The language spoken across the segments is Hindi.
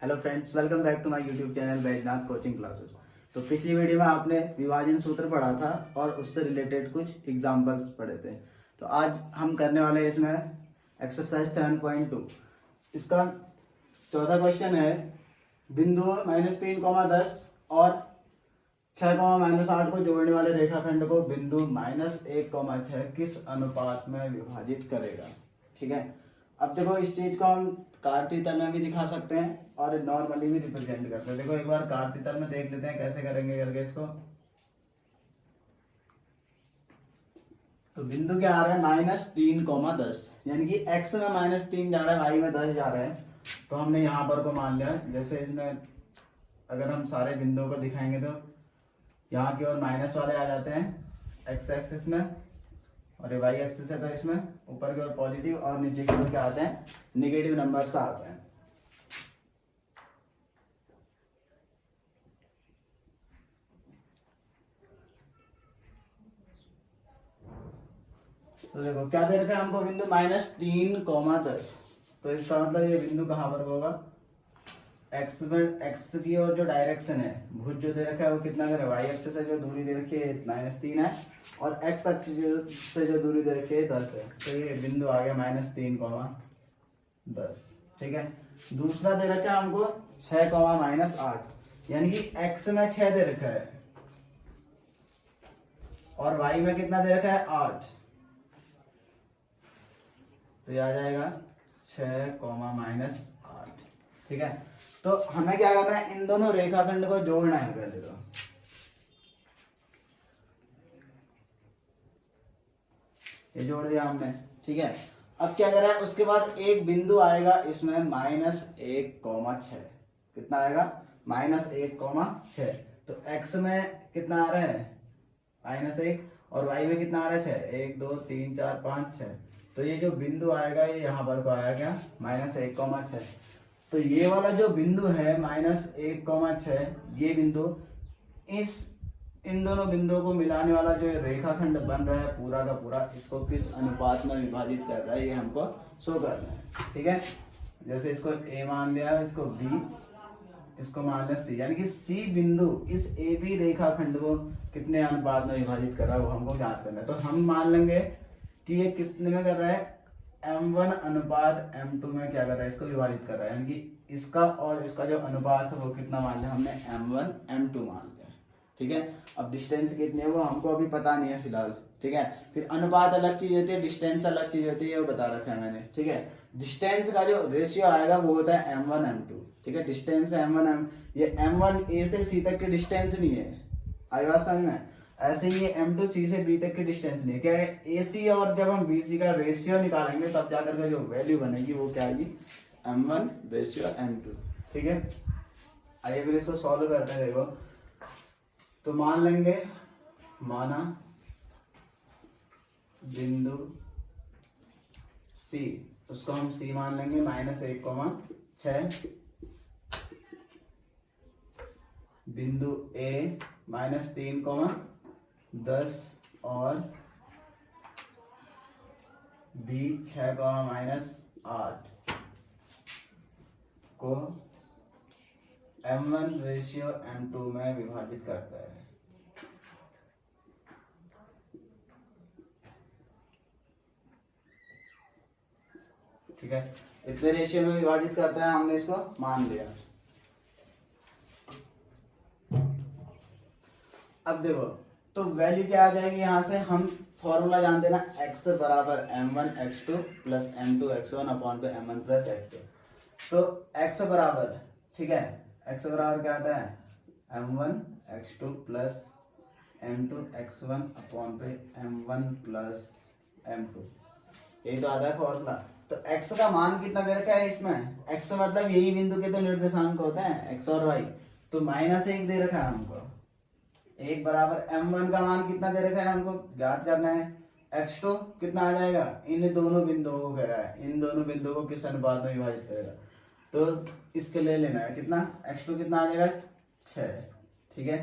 Hello friends, welcome back to my YouTube channel Vaidyanath coaching classes. तो पिछली वीडियो में आपने विभाजन सूत्र पढ़ा था और उससे रिलेटेड कुछ एग्जांपल्स पढ़े थे। तो आज हम करने वाले हैं इसमें एक्सरसाइज 7.2। इसका चौथा क्वेश्चन है, बिंदु -3, 10 और 6, -8 को जोड़ने वाले रेखाखंड को बिंदु -1, 6 किस अनुपात में विभाजित करेगा। ठीक है, अब देखो इस चीज को हम कार्तीतल में भी दिखा सकते हैं और नॉर्मली भी रिप्रेजेंट करते हैं। देखो एक बार कार्तीतल में देख लेते हैं कैसे करेंगे करके इसको। तो बिंदु क्या आ रहा है, -3, 10, यानी कि x में -3 जा रहा है, y में 10 जा रहा है। तो हमने यहाँ पर को मान लिया, जैसे इसमें अगर हम सारे बिंदुओं को दिखाएंगे तो यहाँ की ओर माइनस वाले आ जाते हैं x एक्सिस में, और ये y एक्सिस है तो इसमें ऊपर की ओर पॉजिटिव और नीचे की ओर क्या आते हैं, निगेटिव नंबर से आते हैं। तो देखो क्या दे रखा है हमको, बिंदु -3, 10। तो इसका मतलब ये बिंदु कहाँ पर होगा, एक्स में, एक्स की ओर जो डायरेक्शन है, भुज जो दे रखा है वो कितना दे रहा है, वाई अक्ष से जो दूरी दे रखी है -3 है, और एक्स अक्ष से जो दूरी दे रखी है 10 है। तो ये बिंदु आ गया -3, 10। ठीक है, दूसरा दे रखा है हमको 6, -8, यानी कि एक्स में 6 दे रखा है और वाई में कितना दे रखा है, 8। तो ये आ जाएगा 6, -8। ठीक है, तो हमें क्या करना है, इन दोनों रेखाखंड को जोड़ना है पहले। तो ये जोड़ दिया हमने। ठीक है, अब क्या करा है, उसके बाद एक बिंदु आएगा इसमें -1, 6। कितना आएगा, -1, 6। तो x में कितना आ रहा है, -1, और y में कितना आ रहा है, 6। 1 2 3 4 5 6। तो ये जो बिंदु आएगा ये यहाँ पर को आया क्या, -1, 6। तो ये वाला जो बिंदु है -1, 6, ये बिंदु इन दोनों बिंदुओं को मिलाने वाला जो रेखाखंड बन रहा है पूरा का पूरा, इसको किस अनुपात में विभाजित कर रहा है, ये हमको शो करना है। ठीक है, जैसे इसको a मान लिया, इसको b, इसको मान लिया c, यानी कि c बिंदु इस ए बी रेखाखंड को कितने अनुपात में विभाजित कर रहा है वो हमको ज्ञात करना है। तो हम मान लेंगे कि ये कितने में कर रहा है, m1 अनुपात m2 में क्या कर रहा है, इसको विभाजित कर रहा है, यानी कि इसका और इसका जो अनुपात है वो कितना मान लिया हमने, m1 m2 मान लिया। ठीक है, अब डिस्टेंस कितनी है वो हमको अभी पता नहीं है फिलहाल। ठीक है, फिर अनुपात अलग चीज होती है, डिस्टेंस अलग चीज होती है, वो बता रखा है मैंने। ठीक है, डिस्टेंस का जो रेशियो आएगा वो होता है m1 m2। ठीक है, डिस्टेंस m1 m, ये m1 a से c तक की डिस्टेंस नहीं है, आई बात समझ में। ऐसे ही ये m2 c से b तक की डिस्टेंस नहीं है, क्या है ac, और जब हम bc का रेशियो निकालेंगे तब जाकर के जो वैल्यू बनेगी वो क्या आएगी, m1 रेशियो m2। ठीक है, आइए फिर इसको सॉल्व करते हैं। देखो तो मान लेंगे, माना बिंदु C, उसको हम C मान लेंगे -1, 6, बिंदु A -3, 10, और B 6, -8 को m1 रेशियो m2 में विभाजित करता है। ठीक है, इतने रेशियो में विभाजित करता है, हमने इसको मान लिया। अब देखो तो वैल्यू क्या आ जाएगी, यहां से हम फॉर्मूला जानते हैं ना, x बराबर m1 x2 plus m2 x1 upon पे m1 प्लस x2। तो x बराबर, ठीक है, x बराबर क्या आता है, m1 x2 plus m2 x1 upon पे m1 प्लस m2, यही तो आता है फॉर्मूला। तो x का मान कितना दे रखा है इसमें, x मतलब यही बिंदु के तो निर्देशांक होते हैं x और y। तो -1 दे रखा है हमको, 1 बराबर m1 का मान कितना दे रखा है हमको ज्ञात करना है, x2 कितना आ जाएगा, इन दोनों बिंदुओं को कह रहा है, इन दोनों बिंदुओं को किस अनुपात में विभाजित करेगा। तो इसके ले लेना है कितना, x2 कितना आ जाएगा, 6। ठीक है,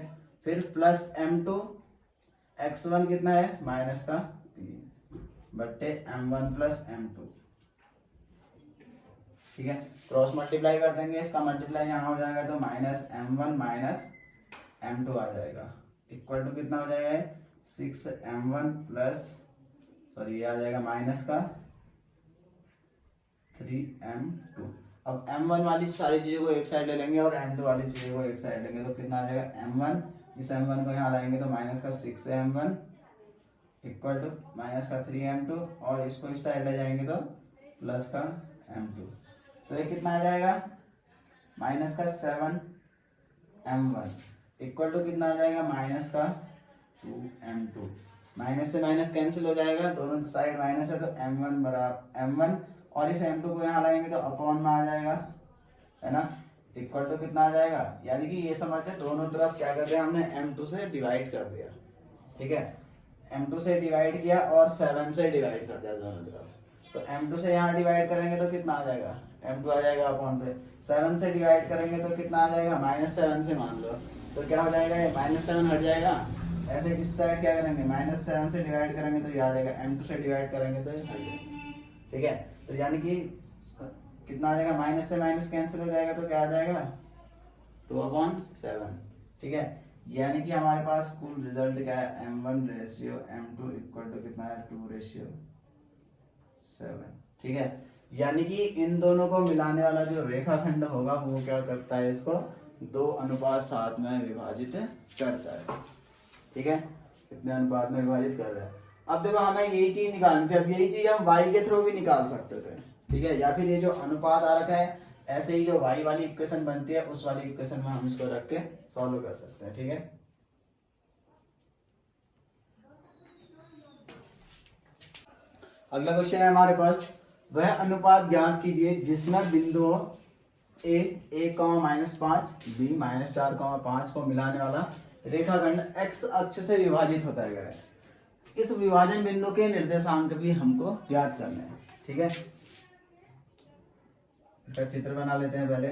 फिर प्लस m2, x1 कितना है, -3 बट्टे m1 प्लस m2। ठीक है, क्रॉस मल्टीप्लाई कर देंगे, इसका मल्टीप्लाई यहाँ हो जाएगा तो माइनस m1 माइनस m2 आ जाएगा, इक्वल टू कितना हो जाएगा 6m1 प्लस, सॉरी ये आ जाएगा माइनस का 3m2। अब m1 वाली सारी चीज़ों को एक साइड ले लेंगे और m2 वाली चीज़ों को एक साइड लेंगे तो कितना आ जाएगा m1, इस m1 को यहाँ लाएंगे तो माइनस का 6m1 इक्वल टू माइनस का 3m2 और इसको इस साइड ले जाएंगे तो प्लस का m2, तो ये कितना आ जाएगा माइनस का 7m1 इक्वल टू कितना आ जाएगा माइनस का 2m2। माइनस से माइनस कैंसिल हो जाएगा, दोनों साइड माइनस है तो m1 बराबर m1 और इस m2 को यहाँ लाएंगे तो अपॉन में आ जाएगा, है ना, इक्वल टू कितना आ जाएगा, यानी कि ये समझते दोनों तरफ क्या कर दिया हमने m2 से डिवाइड कर दिया, ठीक है, m2 से डिवाइड किया और 7 से डिवाइड कर दिया दोनों तरफ, तो m2 से यहाँ डिवाइड करेंगे तो कितना आ जाएगा m2 आ जाएगा अपॉन पे, 7 से डिवाइड करेंगे तो कितना आ जाएगा -7 से मान लो, तो क्या हो जाएगा ये -7 हट जाएगा, ऐसे इस साइड क्या करेंगे -7 से डिवाइड करेंगे तो ये आ जाएगा, m2 से डिवाइड करेंगे तो ये हट जाएगा, ठीक है, तो यानी कि कितना आ जाएगा, माइनस से माइनस कैंसिल हो जाएगा तो क्या आ जाएगा 2/7, ठीक है, यानी कि हमारे पास कुल रिजल्ट क्या है m1 ratio m2 equal to कितना है 2/7, ठीक है, यानी कि इन दोनों को मिलाने वाला जो रेखाखंड होगा वो क्या करता है, इसको 2:7 में विभाजित करता है, ठीक है, कितने अनुपात में विभाजित कर रहा है। अब देखो हमें यही चीज निकालनी थी, अब यही चीज हम y के थ्रू भी निकाल सकते थे, ठीक है, या फिर ये जो अनुपात आ रखा है ऐसे ही जो y वाली इक्वेशन बनती है उस वाली इक्वेशन में हम इसको रख के सॉल्व कर सकते हैं, ठीक है। अगला क्वेश्चन है हमारे पास, वह अनुपात ज्ञात कीजिए जिसमें बिंदुओं a 1,-5 b -4,5 को मिलाने वाला रेखाखंड x अक्ष से विभाजित होता है। इस विभाजन बिंदु के निर्देशांक भी हमको ज्ञात करने हैं, ठीक है, इसका चित्र बना लेते हैं पहले।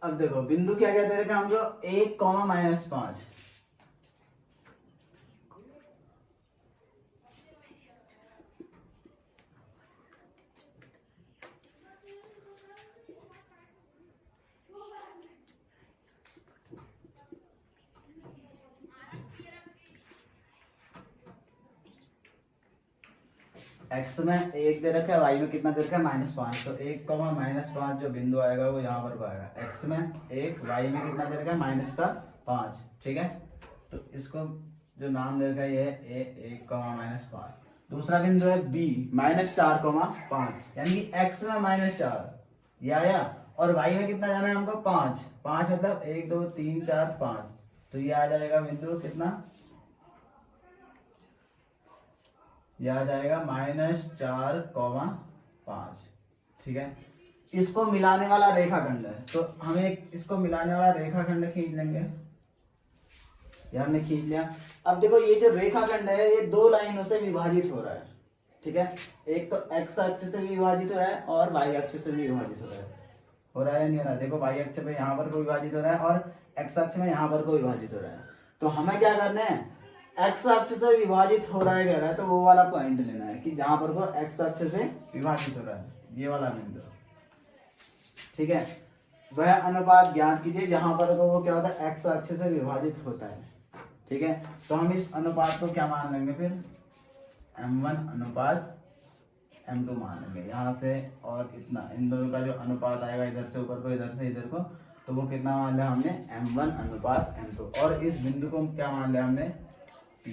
अब देखो बिंदु क्या क्या दे रखा है हमको 1,-5, एक्स में 1 दे रखा है, वाई में कितना दे रखा है -5, तो 1,-5 जो बिंदु आएगा वो यहाँ पर आएगा, एक्स में 1, वाई में कितना दे रखा है -5, ठीक है, तो इसको जो नाम दे रखा है ये है a 1,-5। दूसरा बिंदु है b -4,5, यानी कि x में -4 ये आया और y में कितना जाना है हमको 5 मतलब 1 2 3 4 5, तो ये आ जाएगा बिंदु कितना, ये आ जाएगा -4,5, ठीक है, इसको मिलाने वाला रेखाखंड है, तो हमें इसको मिलाने वाला रेखाखंड खींच लेंगे, ये हमने खींच लिया। अब देखो ये जो रेखाखंड है ये दो लाइनों से विभाजित हो रहा है, ठीक है, एक तो x अक्ष से भी विभाजित हो रहा है और y अक्ष से भी विभाजित हो रहा है या नहीं हो रहा है, देखो y अक्ष पे यहाँ पर को विभाजित हो रहा है और x अक्ष में यहाँ पर को विभाजित हो रहा है, तो हमें क्या करना है, x अक्ष से विभाजित हो रहा है कह रहा है तो वो वाला पॉइंट लेना है कि जहां पर को x अक्ष से विभाजित हो रहा है, ये वाला बिंदु, ठीक है, वह अनुपात ज्ञात कीजिए जहां पर को वो क्या होता है x अक्ष से विभाजित होता है, ठीक है, तो हम इस अनुपात को क्या मान लेंगे फिर m1 अनुपात m2 मान लेंगे यहाँ से, और इतना इन दोनों का जो अनुपात आएगा इधर से ऊपर को इधर से इधर को, तो वो कितना मान लिया हमने m1 अनुपात m2, और इस बिंदु को क्या मान लिया हमने P,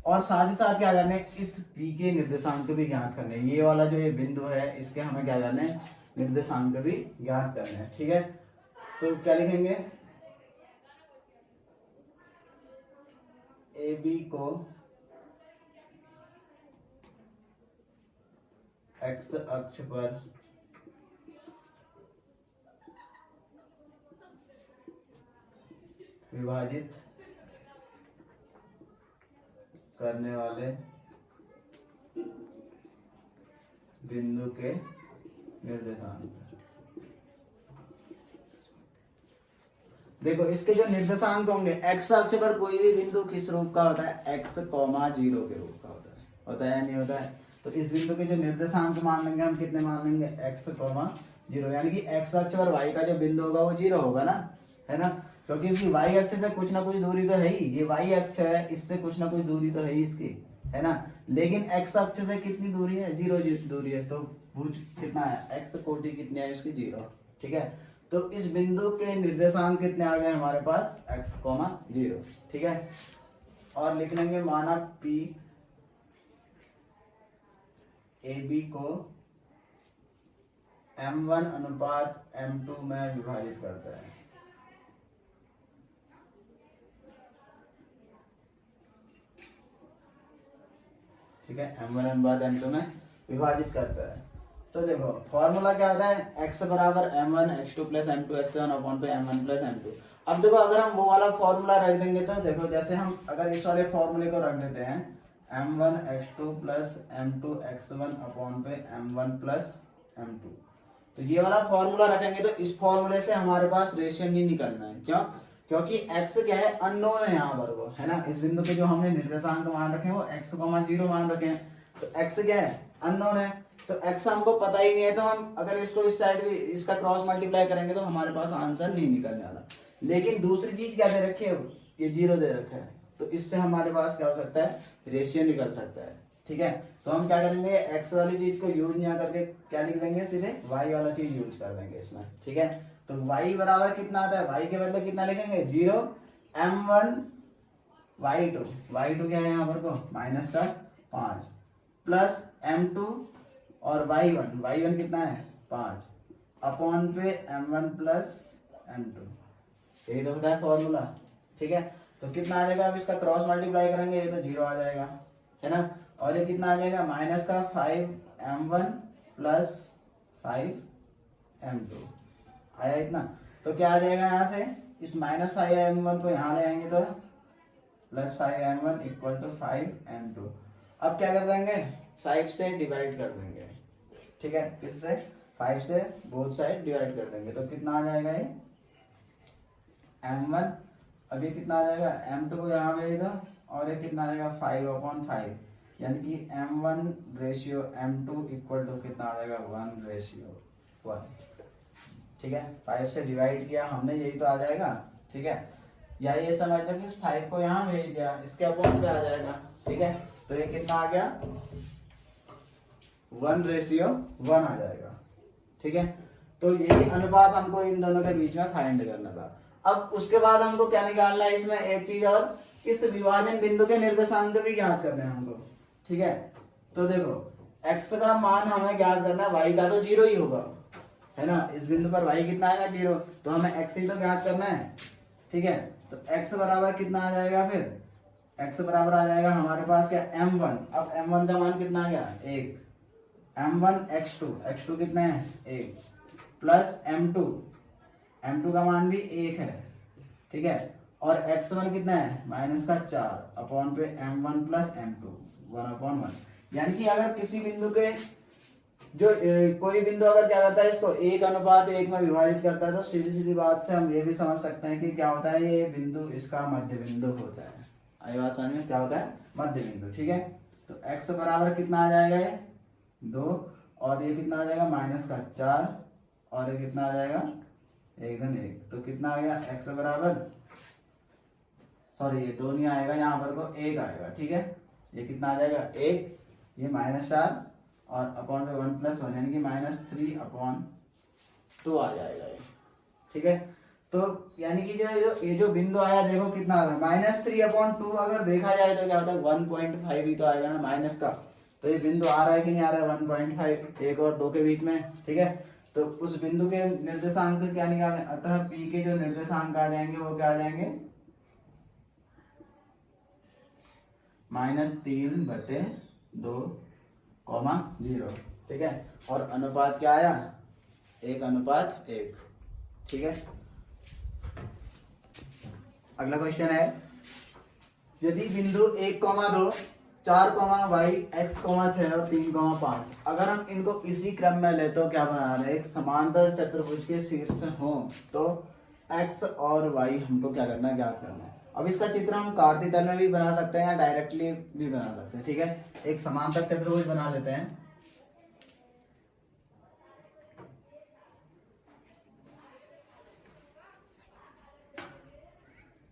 और साथ ही साथ क्या करने इस P के निर्देशांक भी ज्ञात करने, ये वाला जो ये बिंदु है इसके हमें क्या करना है निर्देशांक भी ज्ञात करने हैं, ठीक है, तो क्या लिखेंगे AB को x अक्ष पर विभाजित करने वाले बिंदु के निर्देशांक। देखो इसके जो निर्देशांक होंगे, एक्स अक्ष पर कोई भी बिंदु किस रूप का होता है, एक्स कॉमा जीरो के रूप का होता है या नहीं होता है। तो इस बिंदु के जो निर्देशांक मान लेंगे हम, कितने मान लेंगे, एक्स कॉमा जीरो, यानी कि एक्स अक्ष पर वाई का जो बिंदु होगा वो जीरो होगा ना, है ना, क्योंकि इसकी वाई अक्ष से कुछ ना कुछ दूरी तो है ही, ये वाई अक्ष है, इससे कुछ ना कुछ दूरी तो है ही इसकी, है ना, लेकिन एक्स अक्ष से कितनी दूरी है, जीरो दूरी है, तो भुज कितना है, एक्स कोटि कितनी है इसकी, जीरो, ठीक है। तो इस बिंदु के निर्देशांक कितने आ गए हमारे पास, एक्स कॉमा जीरो, ठीक है। और लिख लेंगे माना पी ए बी को m1 अनुपात m2 में विभाजित करता है, ठीक है, m1 अनुपात m2 में विभाजित करता है। तो देखो फॉर्मूला क्या आता है, x बराबर m1 x2 plus m2 x1 upon पे m1 प्लस m2। अब देखो अगर हम वो वाला फॉर्मूला रख देंगे तो देखो, जैसे हम अगर इस वाले फॉर्मूले को रख देते हैं m1 x2 plus m2 x1 upon पे m1 प्लस m2, तो ये वाला फॉर्मूला रखेंगे तो इस फॉर्मूले से हमारे पास रेशियो नहीं निकलना है। क्यों, क्योंकि x क्या है, अननोन है यहाँ पर वो, है ना, इस बिंदु पे जो हमने निर्देशांक मान रखे हैं वो x, 0 मान रखे हैं, तो x क्या है, अननोन है, तो x हमको पता ही नहीं है, तो हम अगर इसको इस साइड भी इसका क्रॉस मल्टीप्लाई करेंगे तो हमारे पास आंसर नहीं निकलने वाला। लेकिन दूसरी चीज क्या दे रखी है, ये 0 दे रखा है, तो इससे हमारे पास क्या हो सकता है, रेशियो निकल सकता है, ठीक है। तो हम क्या करेंगे, x वाली चीज को यूज नहीं करके क्या लिख देंगे, सीधे y वाला चीज यूज कर देंगे इसमें, ठीक है। तो y बराबर कितना आता है, y के बदले कितना लिखेंगे, 0 m1 y2 क्या है यहाँ पर को, माइनस का 5 प्लस m2 और y1 कितना है 5 अपॉन पे m1 प्लस m2, यही तो होता है फॉर्मूला, ठीक है। तो कितना आ जाएगा, अब इसका क्रॉस मल्टीप्लाई करेंगे ये तो 0 आ जाएगा, है ना, और ये कितना आ जाएगा, माइनस का 5m1 प्लस 5m2 आया इतना। तो क्या आ जाएगा यहाँ से, इस माइनस 5m1 को यहाँ ले आएंगे तो plus 5m1 equal to 5m2। अब क्या कर देंगे, 5 से डिवाइड कर देंगे, ठीक है, किससे, 5 से बोथ साइड डिवाइड कर देंगे, तो कितना आ जाएगा ये m1, अब ये कितना आ जाएगा, m2 को यहाँ भेज दो, और ये कितना आ जाएगा 5/5, यानी कि m1 ratio m2 equal to कितना आ जाएगा 1/1, ठीक है। 5 से डिवाइड किया हमने, यही तो आ जाएगा, ठीक है, या ये समझ लो कि इस 5 को यहाँ भेज दिया, इसके अपॉन पे आ जाएगा, ठीक है। तो ये कितना आ गया, 1/1 आ जाएगा, ठीक है। तो यही अनुपात हमको इन दोनों के बीच में फाइंड करना था। अब उसके बाद हमको क्या निकालना है, इसमें एक चीज और, इस विभाजन बिंदु के निर्देशांक भी ज्ञात करने हैं हमको, ठीक है। तो देखो x का मान हमें ज्ञात करना है, y का तो 0 ही होगा, है ना, इस बिंदु पर y कितना आएगा 0, तो हमें x ही तो ज्ञात करना है, ठीक है। तो x बराबर कितना आ जाएगा, फिर x बराबर आ जाएगा हमारे पास क्या, m1, अब m1 का मान कितना आ गया 1, m1 x2 कितना है 1 प्लस m2 का मान भी 1 है, ठीक है, और x1 कितना है माइनस का 4 अपॉन पे m1 प्लस m2 1/1, यानी कि अगर किसी बिंदु के जो कोई बिंदु अगर क्या करता है, इसको 1:1 में विभाजित करता है, तो सीधी सीधी बात से हम ये भी समझ सकते हैं कि क्या होता है, ये बिंदु इसका मध्य बिंदु होता है। आई बात समझ में, क्या होता है मध्य बिंदु, ठीक है। तो x बराबर कितना आ जाएगा, ये 2, और ये कितना आ जाएगा माइनस का 4, और ये कितना आ जाएगा 1, तो कितना आ गया x बराबर, सॉरी ये 2 नहीं आएगा, यहाँ पर को 1 आएगा, ठीक है। ये कितना आ जाएगा 1, ये -4 और अपॉन पे 1+1 यानी कि -3/2 आ जाएगा ये, ठीक है। तो यानी कि ये जो बिंदु आया देखो कितना आ रहा है, -3/2, अगर देखा जाए तो क्या होता है 1.5 ही तो आएगा ना माइनस का, तो ये बिंदु आ रहा है कि नहीं आ रहा है 1.5, 1 और 2 के बीच में, ठीक है। तो उस बिंदु के निर्देशांक क्या निकालें, अतः P के जो निर्देशांक आ जाएंगे वो क्या आ जाएंगे, -3/2, 0, ठीक है। और अनुपात क्या आया, 1:1, ठीक है। अगला क्वेश्चन है, यदि बिंदु 1,2 4, y x, 6 और 3,5 अगर हम इनको इसी क्रम में ले तो क्या बना रहे हैं, एक समांतर चतुर्भुज के शीर्ष हो, तो एक्स और वाई हमको क्या करना है, ज्ञात करना है। अब इसका चित्र हम कार्तीय तल में भी बना सकते हैं या डायरेक्टली भी बना सकते हैं। ठीक है, एक समांतर चतुर्भुज बना लेते हैं।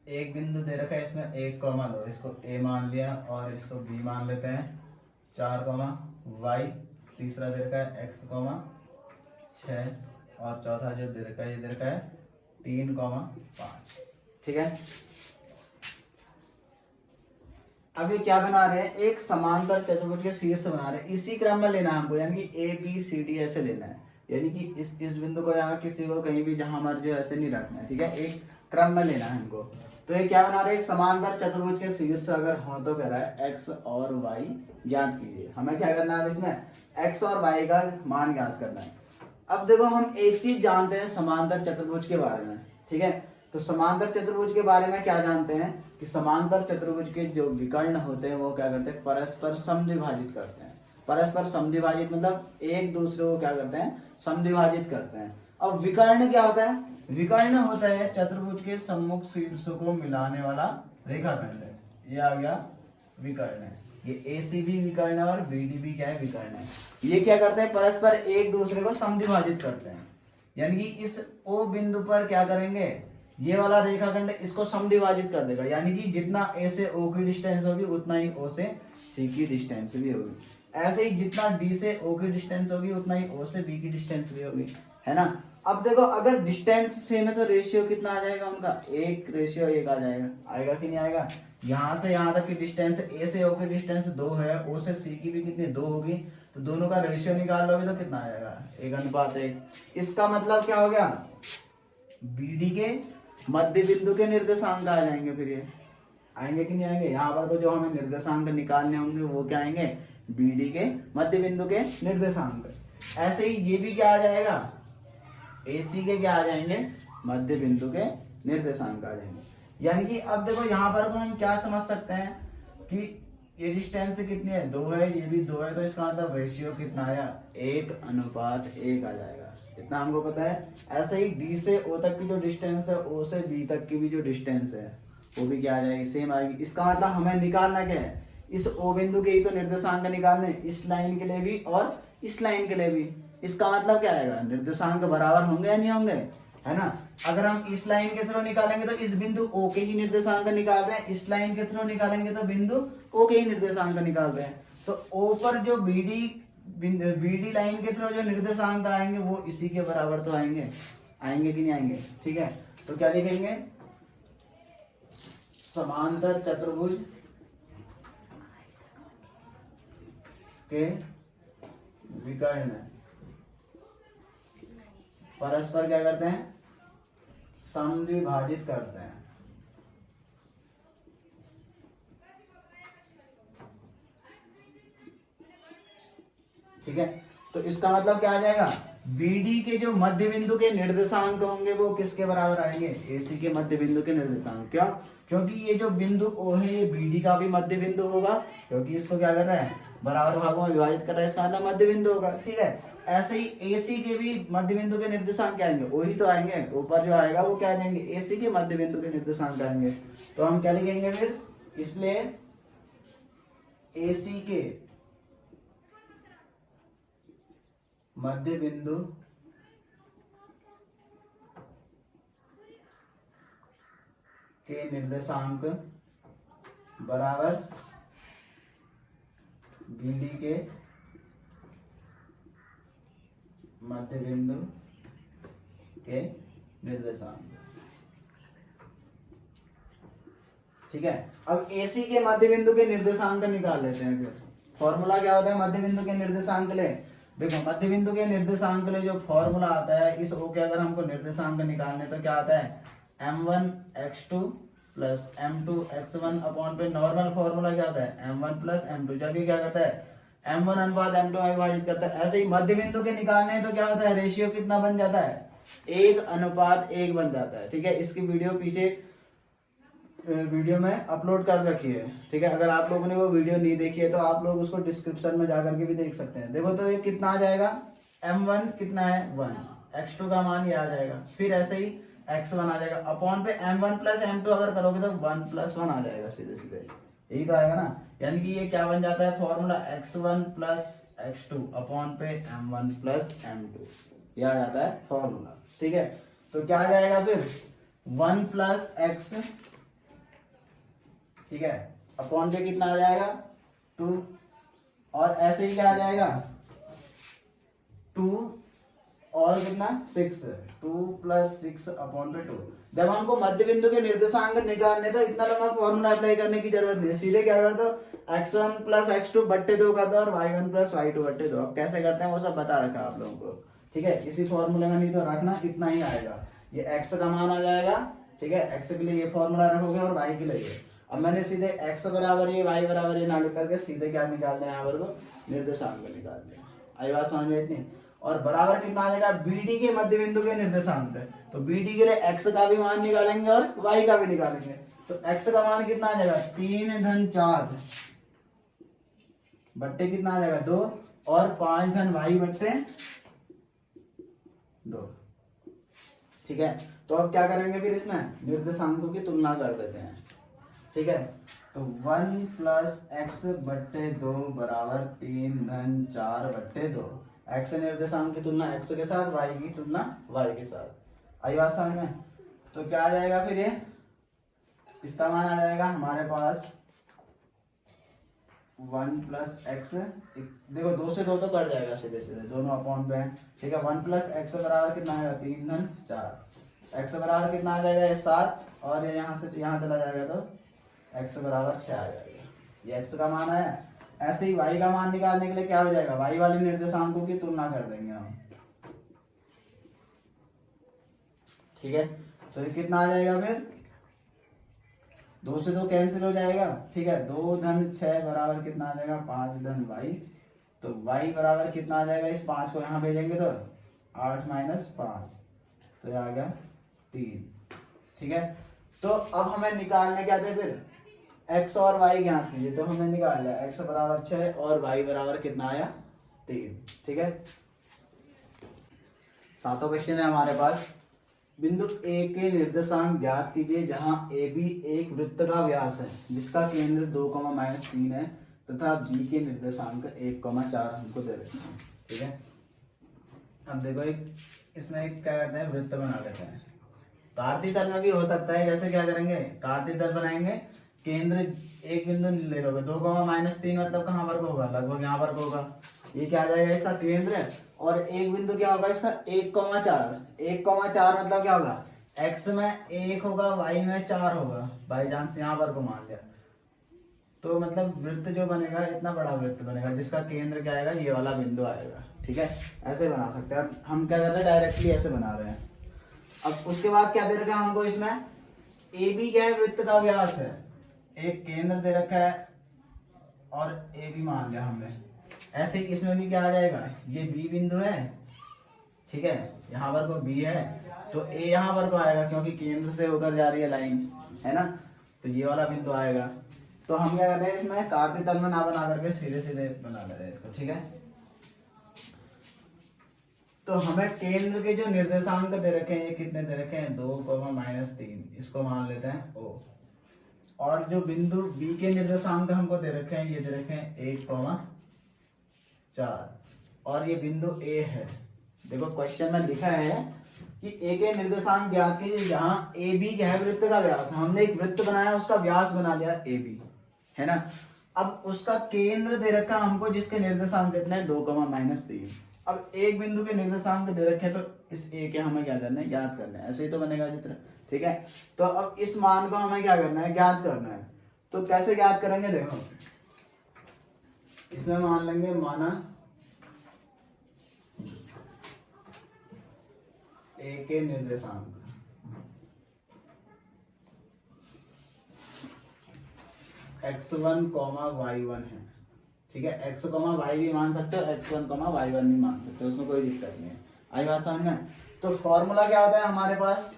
एक बिंदु दे रखा है इसमें 1,2, इसको ए मान लिया और इसको बी मान लेते हैं। 4,y, तीसरा दे रखा है x, 6 और चौथा जो दे रखा है ये दे रखा है 3,5। ठीक है, अब ये क्या बना रहे हैं, एक समांतर चतुर्भुज के शीर्ष बना रहे हैं। इसी क्रम में लेना है हमको, यानी कि ए बी सी डी ऐसे लेना है, यानी कि इस बिंदु को यहाँ किसी को कहीं भी जहां मर्जी हो ऐसे नहीं रखना है। ठीक है, एक क्रम में लेना है हमको। तो ये क्या बना रहे हैं, एक समांतर चतुर्भुज के शीर्ष अगर हो तो कह रहा है एक्स और वाई ज्ञात कीजिए। हमें क्या करना है, इसमें एक्स और वाई का मान ज्ञात करना है। अब देखो, हम एक चीज जानते हैं समांतर चतुर्भुज के बारे में। ठीक है, तो समांतर चतुर्भुज के बारे में क्या जानते हैं कि समांतर चतुर्भुज के जो विकर्ण होते हैं वो क्या करते हैं, परस्पर समद्विभाजित करते हैं। परस्पर समद्विभाजित मतलब एक दूसरे को क्या करते हैं, समद्विभाजित करते हैं। अब विकर्ण क्या होता है, विकर्ण होता है चतुर्भुज के सम्मुख शीर्षों को मिलाने वाला रेखाखंड है। ये आ गया विकर्ण है। ये एसीबी विकर्ण है और बीडीबी क्या है, विकर्ण है। ये क्या करते हैं, परस्पर एक दूसरे को समद्विभाजित करते हैं। यानी कि इस ओ बिंदु पर क्या करेंगे, ये वाला रेखाखंड इसको समद्विभाजित कर देगा। यानी कि जितना ए से ओ की डिस्टेंस होगी उतना ही ओ से सी की डिस्टेंस भी होगी। ऐसे ही जितना डी से ओ की डिस्टेंस होगी उतना ही ओ से बी की डिस्टेंस भी होगी, है ना। अब देखो, अगर डिस्टेंस सेम है तो रेशियो कितना आ जाएगा उनका, 1:1 आ जाएगा। आएगा कि नहीं आएगा। यहाँ से यहाँ तक की डिस्टेंस, ए से ओ की डिस्टेंस 2 है, ओ से सी की भी कितनी 2 होगी, तो दोनों का रेशियो निकाल लोगे तो कितना आ जाएगा, 1:1। इसका मतलब क्या हो गया, बीडी के मध्य बिंदु के निर्देशांक आ जाएंगे। फिर ये आएंगे कि नहीं आएंगे। यहाँ पर तो जो हमें निर्देशांक निकालने होंगे वो क्या आएंगे, बीडी के मध्य बिंदु के निर्देशांक। ऐसे ही ये भी क्या आ जाएगा, एसी के क्या आ जाएंगे, मध्य बिंदु के निर्देशांक आ जाएंगे। यानी कि अब देखो यहाँ पर हम क्या समझ सकते हैं कि ये डिस्टेंस कितनी है, 2 है, ये भी 2 है, तो इसका मतलब रेशियो कितना आया, 1:1 आ जाएगा। इतना हमको पता है। ऐसे ही डी से ओ तक की जो डिस्टेंस है, ओ से बी तक की भी जो डिस्टेंस है वो भी क्या आ जाएगी, सेम आएगी। इसका मतलब हमें निकालना क्या है, इस ओ बिंदु के ही तो निर्देशांक निकालने, इस लाइन के लिए भी और इस लाइन के लिए भी। इसका मतलब क्या आएगा, निर्देशांक बराबर होंगे या नहीं होंगे, है ना। अगर हम इस लाइन के थ्रू निकालेंगे तो इस बिंदु ओ के ही निर्देशांक निकाल रहे हैं, इस लाइन के थ्रू निकालेंगे तो बिंदु ओ के ही निर्देशांक निकाल रहे हैं। तो ओ पर जो बीडी लाइन के थ्रू जो निर्देशांक आएंगे वो इसी के बराबर तो आएंगे, आएंगे कि नहीं आएंगे। ठीक है, तो क्या लिखेंगे, समांतर चतुर्भुज के विकर्ण परस्पर क्या करते हैं, समद्विभाजित करते हैं। ठीक है, तो इसका मतलब क्या आ जाएगा, बीडी के जो मध्य बिंदु के निर्देशांक होंगे वो किसके बराबर आएंगे, एसी के मध्य बिंदु के निर्देशांक। क्यों, क्योंकि ये जो बिंदु ओ है ये बीडी का भी मध्य बिंदु होगा, क्योंकि इसको क्या कर रहा है, बराबर भागों में विभाजित कर रहा है, इसका मतलब मध्य बिंदु होगा। ठीक है, ऐसे ही एसी के भी मध्य बिंदु के निर्देशांक क्या आएंगे, वही तो आएंगे, ऊपर जो आएगा वो क्या आ जाएंगे, एसी के मध्य बिंदु के निर्देशांक आएंगे। तो हम क्या लिखेंगे फिर, इसलिए एसी के मध्य बिंदु के निर्देशांक बराबर बीडी के मध्य बिंदु के निर्देशांक। ठीक है, अब एसी के मध्य बिंदु के निर्देशांक निकाल लेते हैं। फिर फॉर्मूला क्या होता है मध्य बिंदु के निर्देशांक ले, देखो मध्य बिंदु के निर्देशांक ले जो फॉर्मूला आता है, इस ओ के अगर हमको निर्देशांक निकालने तो क्या आता है, m1x2 प्लस m2x1 अपॉन पे नॉर्मल फॉर्मूला क्या होता है, m1 प्लस m2। जब ये क्या करता है, m1 अनुपात m2 में विभाजित करता है। ऐसे ही मध्य बिंदु के निकालने हैं तो क्या होता है, रेशियो कितना बन जाता है, 1:1 बन जाता है। ठीक है, इसकी वीडियो पीछे वीडियो में अपलोड कर रखी है। ठीक है, अगर आप लोगों ने वो वीडियो नहीं देखी है तो आप लोग उसको डिस्क्रिप्शन में जाकर के भी देख सकते हैं। देखो तो ये कितना आ जाएगा, m1 कितना है 1, x2 का मान ये आ जाएगा। फिर ऐसे ही x1 आ जाएगा अपॉन पे m1 प्लस m2 अगर करोगे तो 1 प्लस 1 आ जाएगा सीधे सीधे, यही तो आएगा ना। यानी कि ये क्या बन जाता है formula x1 plus x2 upon पे m1 प्लस m2, ये आ जाता है फॉर्मूला। ठीक है, तो क्या आ जाएगा फिर 1 प्लस x, ठीक है, अपॉन पे कितना आ जाएगा 2, और ऐसे ही क्या आ जाएगा 2 और कितना 6, 2 प्लस 6 अपॉन पे 2। जब हमको मध्य बिंदु के निर्देशांक निकालने तो इतना लंबा फॉर्मूला अप्लाई करने की जरूरत नहीं है, सीधे क्या कर दो x1 प्लस x2 बट्टे 2 कर दो और y1 प्लस y2 बट्टे 2। अब कैसे करते हैं वो सब बता रखा आप लोगों को, ठीक है, इसी फॉर्मूले में नहीं तो रखना, इतना ही आएगा, ये x का मान आ जाएगा, ठीक है, x के लिए ये फॉर्मूला रखोगे और y के लिए। अब मैंने सीधे x बराबर ये y बराबर ये ना लिख करके सीधे क्या निकाल दिया यहाँ पर को निर्देशांक निकाल दिया। आई बात समझ में इतनी, और बराबर कितना आ जाएगा BD के मध्य बिंदु के निर्देशांक है, तो BD के लिए x का भी मान निकालेंगे और y का भी निकालेंगे। तो x का मान कितना आ जाएगा 3 धन 4 बट्टे कितना आ जाएगा 2 और 5 धन y बट्टे 2। ठीक है, तो अब क्या करेंगे फिर इसमें निर्देशांकों की तुलना कर देते हैं। ठीक है, तो 1 प्लस एक्स बट्टे 2 बराबर 3 धन 4 बट्टे 2। एक्स निर्देशांक की तुलना x के साथ, y की तुलना y के साथ। आई बात समझ में? तो क्या आ जाएगा फिर ये, इसका मान आ जाएगा हमारे पास 1 प्लस एक्स, देखो 2 से 2 तो कट जाएगा सीधे सीधे, दोनों अपॉन पे हैं। ठीक है, 1 प्लस एक्स बराबर कितना आएगा 3 धन 4। एक्स बराबर कितना आ जाएगा ये 7, और ये यहाँ से यहाँ चला जाएगा तो x बराबर 6 आ जाएगा, ये x का मान आया। ऐसे ही y का मान निकालने के लिए क्या हो जाएगा, y वाले निर्देशांकों की तुलना कर देंगे हम। ठीक है, तो ये कितना आ जाएगा फिर 2 से 2 कैंसिल हो जाएगा। ठीक है, 2 धन 6 बराबर कितना आ जाएगा 5 धन y, तो y बराबर कितना आ जाएगा, इस 5 को यहाँ भेजेंगे तो 8 माइनस 5, तो ये आ गया 3। ठीक है, तो अब हमें निकालने क्या थे फिर x और y ज्ञात कीजिए, तो हमने निकाल लिया x बराबर 6 और y बराबर कितना आया 3। ठीक है, सातों क्वेश्चन है हमारे पास। बिंदु A के निर्देशांक ज्ञात कीजिए जहां AB एक वृत्त का व्यास है जिसका केंद्र 2, -3 है तथा B के निर्देशांक 1, 4 हमको दे रखे हैं। ठीक है, अब देखो एक इसमें एक क्या करते हैं वृत्त बना लेते हैं। कार्तीय तल में भी हो सकता है, जैसे क्या करेंगे कार्तीय तल बनाएंगे, केंद्र एक बिंदु ले लोगे 2, -3 मतलब कहाँ पर होगा, लगभग यहाँ पर होगा, ये क्या आ जाएगा इसका केंद्र, और एक बिंदु क्या होगा इसका 1, 4 मतलब क्या होगा x में 1 होगा y में 4 होगा, बाई चांस यहाँ पर को मान लिया, तो मतलब वृत्त जो बनेगा इतना बड़ा वृत्त बनेगा जिसका केंद्र क्या आएगा ये वाला बिंदु आएगा। ठीक है, ऐसे बना सकते हैं। अब हम क्या कर रहे हैं डायरेक्टली ऐसे बना रहे हैं। अब उसके बाद क्या दे रखा है हमको इसमें, AB क्या है वृत्त का व्यास है, एक केंद्र दे रखा है और AB मान लिया हमने। ऐसे ही इसमें भी क्या आ जाएगा, ये B बिंदु है, ठीक है, यहाँ पर को B है तो A यहाँ पर को आएगा क्योंकि केंद्र से होकर जा रही है लाइन, है ना, तो ये वाला बिंदु आएगा। तो हम क्या कर रहे हैं इसमें कार्तीय तल में ना बना करके सीधे सीधे बना ले रहे हैं इसको। ठीक है, तो हमें केंद्र के जो निर्देशांक दे रखे हैं ये कितने दे रखे हैं 2, -3, इसको मान लेते हैं O। और जो बिंदु B के निर्देशांक हमको दे रखे हैं ये दे रखे हैं 1, 4, और ये बिंदु A है। देखो क्वेश्चन में लिखा है कि A के निर्देशांक ज्ञात कीजिए जहां AB क्या है वृत्त का व्यास, हमने एक वृत्त बनाया उसका व्यास बना लिया AB, है ना। अब उसका केंद्र दे रखा हमको जिसके निर्देशांक कितने हैं 2, -3। अब एक बिंदु के निर्देशांक दे रखे तो इस A के हमें क्या करना है ज्ञात करना है, ऐसे ही तो बनेगा चित्र। ठीक है, तो अब इस मान को हमें क्या करना है ज्ञात करना है। तो कैसे ज्ञात करेंगे, देखो इसमें मान लेंगे माना A के निर्देशांक x1, y1 है। ठीक है, x, y भी मान सकते हो, x1, y1 भी मान सकते हो, उसमें कोई दिक्कत नहीं है। आई बात समझ में? तो फॉर्मूला क्या होता है हमारे पास,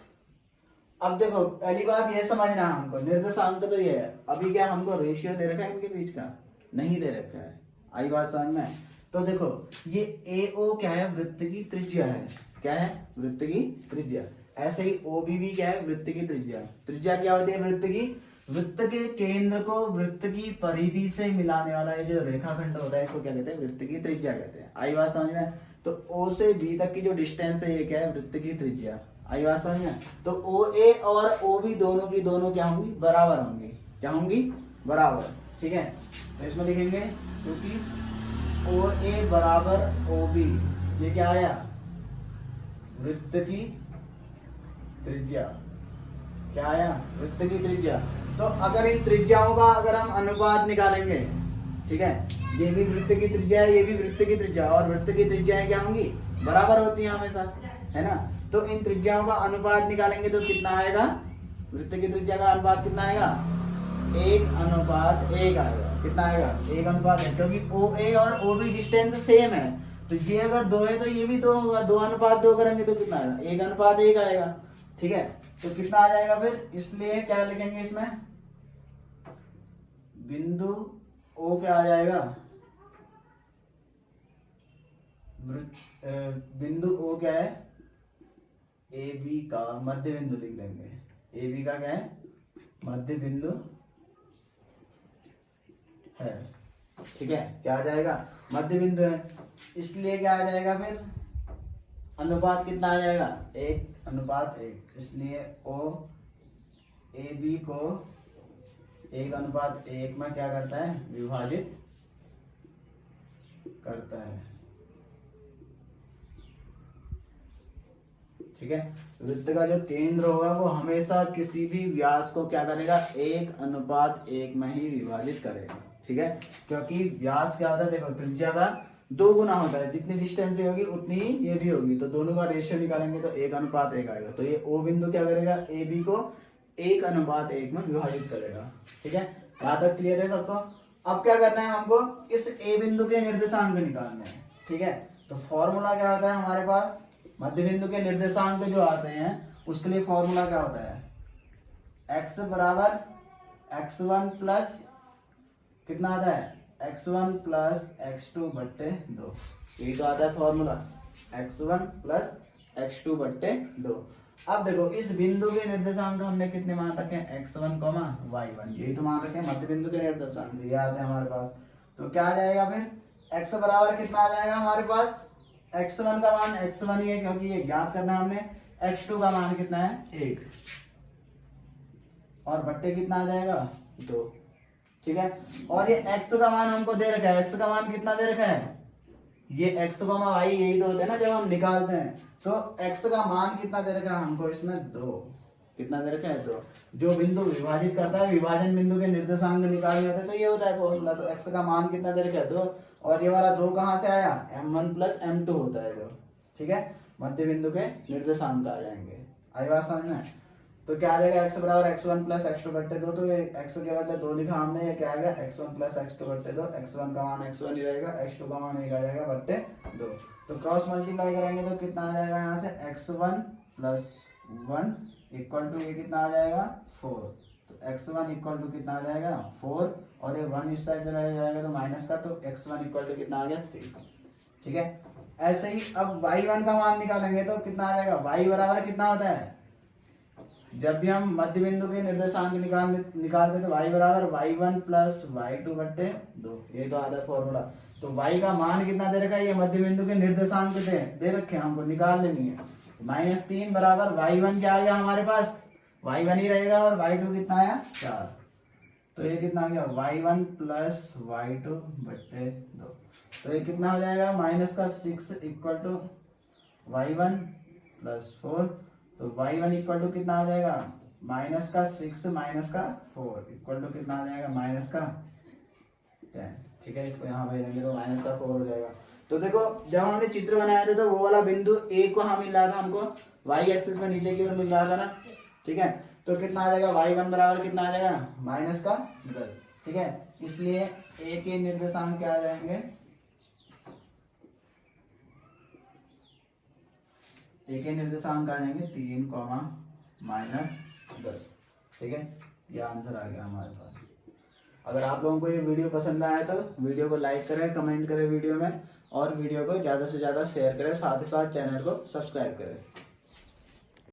अब देखो पहली बात ये समझना है हमको, निर्देशांक तो ये है, अभी क्या हमको रेशियो दे रखा है इनके बीच का, नहीं दे रखा है। आई बात समझ में? तो देखो ये AO क्या है वृत्त की त्रिज्या है, क्या है वृत्त की त्रिज्या। ऐसे ही OB भी क्या है, वृत्त की त्रिज्या। त्रिज्या क्या होती है वृत्त की, वृत्त के केंद्र को वृत्त की परिधि से मिलाने वाला ये जो रेखाखंड होता है इसको क्या कहते हैं, वृत्त की त्रिज्या कहते हैं। आई बात समझ में। तो O से B तक की जो डिस्टेंस है ये क्या है, वृत्त की त्रिज्या। आई बात समझ में। तो OA और OB दोनों की दोनों क्या होंगी, बराबर होंगी। क्या होंगी, बराबर। ठीक है, तो इसमें लिखेंगे क्योंकि OA बराबर OB, ये क्या आया, वृत्त की त्रिज्या। क्या आया, वृत्त की त्रिज्या। तो अगर इन त्रिज्याओं का अगर हम अनुपात निकालेंगे, ठीक है, ये भी वृत्त की त्रिज्या है, ये भी वृत्त की त्रिज्या, और वृत्त की त्रिज्याएं क्या होंगी, बराबर होती हैं हमेशा, है ना। तो इन त्रिज्याओं का अनुपात निकालेंगे तो कितना आएगा, वृत्त की त्रिज्या का अनुपात कितना आएगा, 1:1 आएगा। कितना आएगा, 1:1, क्योंकि OA और OB डिस्टेंस सेम है। तो ये अगर 2 है तो ये भी 2 होगा, 2:2 करेंगे तो कितना आएगा, 1:1 आएगा। ठीक है, तो कितना आ जाएगा फिर, इसलिए क्या लिखेंगे इसमें, बिंदु O क्या आ जाएगा, बिंदु O क्या है, AB का मध्य बिंदु लिख देंगे। AB का क्या है, मध्य बिंदु है। ठीक है, क्या आ जाएगा, मध्य बिंदु है, इसलिए क्या आ जाएगा फिर, अनुपात कितना आ जाएगा, 1:1। इसलिए OAB को 1:1 में क्या करता है, विभाजित करता है। ठीक है, वृत्त का जो केंद्र होगा वो हमेशा किसी भी व्यास को क्या करेगा, 1:1 में ही विभाजित करेगा। ठीक है, क्योंकि व्यास क्या होता है, देखो त्रिज्या का 2 गुना होता है, जितनी डिस्टेंस होगी उतनी ही ये भी होगी, तो दोनों का रेशियो निकालेंगे तो 1:1 आएगा। तो ये O बिंदु क्या करेगा, AB को 1:1 में विभाजित करेगा। ठीक है, यहाँ तक क्लियर है सबको। अब क्या करना है हमको, इस A बिंदु के निर्देशांक निकालने हैं। ठीक है, तो फॉर्मूला क्या होता है हमारे पास, मध्य बिंदु के निर्देशांक जो आते हैं उसके लिए फॉर्मूला क्या होता है, x बराबर x1 प्लस कितना आता है, x1 प्लस x2 बट्टे 2। यही तो आता है फॉर्मूला, x1 प्लस x2 बट्टे 2। अब देखो इस बिंदु के निर्देशांक हमने कितने मान रखे हैं, x1, y1, यही तो मान रखे हैं मध्य बिंदु के निर्देशांक, ये आते हैं हमारे पास। तो क्या आ जाएगा फिर, x बराबर कितना आ जाएगा हमारे पास, x1 का मान x1 ही है क्योंकि ये ज्ञात करना है हमने, x2 का मान कितना है 1, और बट्टे कितना आ जाएगा 2। ठीक है, और ये x का मान हमको दे रखा है, x का मान कितना दे रखा है, ये x, y यही तो होते हैं ना जब हम निकालते हैं। तो x का मान कितना दे रखा है हमको इसमें 2, कितना दे रखा है 2। जो बिंदु विभाजित करता है, विभाजन बिंदु के निर्देशांक निकालने होते हैं, तो ये होता है फॉर्मूला। तो x का मान कितना दे रखा है 2, और ये वाला 2 कहाँ से आया, m1 प्लस m2 होता है जो। ठीक है, मध्य बिंदु के निर्देशांक आ जाएंगे। आई बात समझ में। तो क्या आ जाएगा, x बराबर x1 प्लस x2 बट्टे 2। तो ये x के बदले 2 लिखा हमने, ये क्या आ गया, x1 प्लस x2 बट्टे 2। x1 का मान x1 ही रहेगा, x2 का मान 1 आ जाएगा बट्टे 2। तो क्रॉस मल्टीप्लाई करेंगे तो कितना आ जाएगा, यहाँ से x1 प्लस 1 इक्वल टू ये कितना आ जाएगा 4। तो x1 इक्वल टू कितना आ जाएगा 4, और ये 1 इस साइड चला जाएगा तो माइनस का, तो x1 इक्वल टू कितना आ गया 3। ठीक है, ऐसे ही अब y1 का मान निकालेंगे तो कितना आ जाएगा, y बराबर कितना होता है, जब भी हम मध्य बिंदु के निर्देशांक निकालते तो y बराबर y1 प्लस y2 बट्टे 2, ये तो आता है फॉर्मूला। तो y का मान कितना दे रखा है, ये मध्य बिंदु के निर्देशांक दे रखे हैं, हमको निकाल लेनी है। -3 बराबर y1 क्या आ गया हमारे पास, y1 ही रहेगा, और y2 कितना आया 4। तो ये कितना आ गया y1 प्लस y2 बट्टे 2। तो ये कितना हो जाएगा, -6 इक्वल टू y1 प्लस 4। तो y1 इक्वल टू कितना आ जाएगा, -6 -4 इक्वल टू कितना आ जाएगा, -10। ठीक है, इसको यहाँ भेज देंगे तो -4 हो जाएगा। तो देखो जब हमने चित्र बनाया था तो वो वाला बिंदु A को हम मिल रहा था हमको y एक्सिस में नीचे की ओर मिल रहा था ना। ठीक है, तो कितना आ जाएगा, y1 बराबर कितना आ जाएगा, -10। ठीक है, इसलिए A के निर्देशांक क्या आ जाएंगे, A के निर्देशांक आ जाएंगे 3, -10। ठीक है, ये आंसर आ गया हमारे पास। अगर आप लोगों को ये वीडियो पसंद आया तो वीडियो को लाइक करें, कमेंट करें वीडियो में, और वीडियो को ज़्यादा से ज़्यादा शेयर करें, साथ ही साथ चैनल को सब्सक्राइब करें।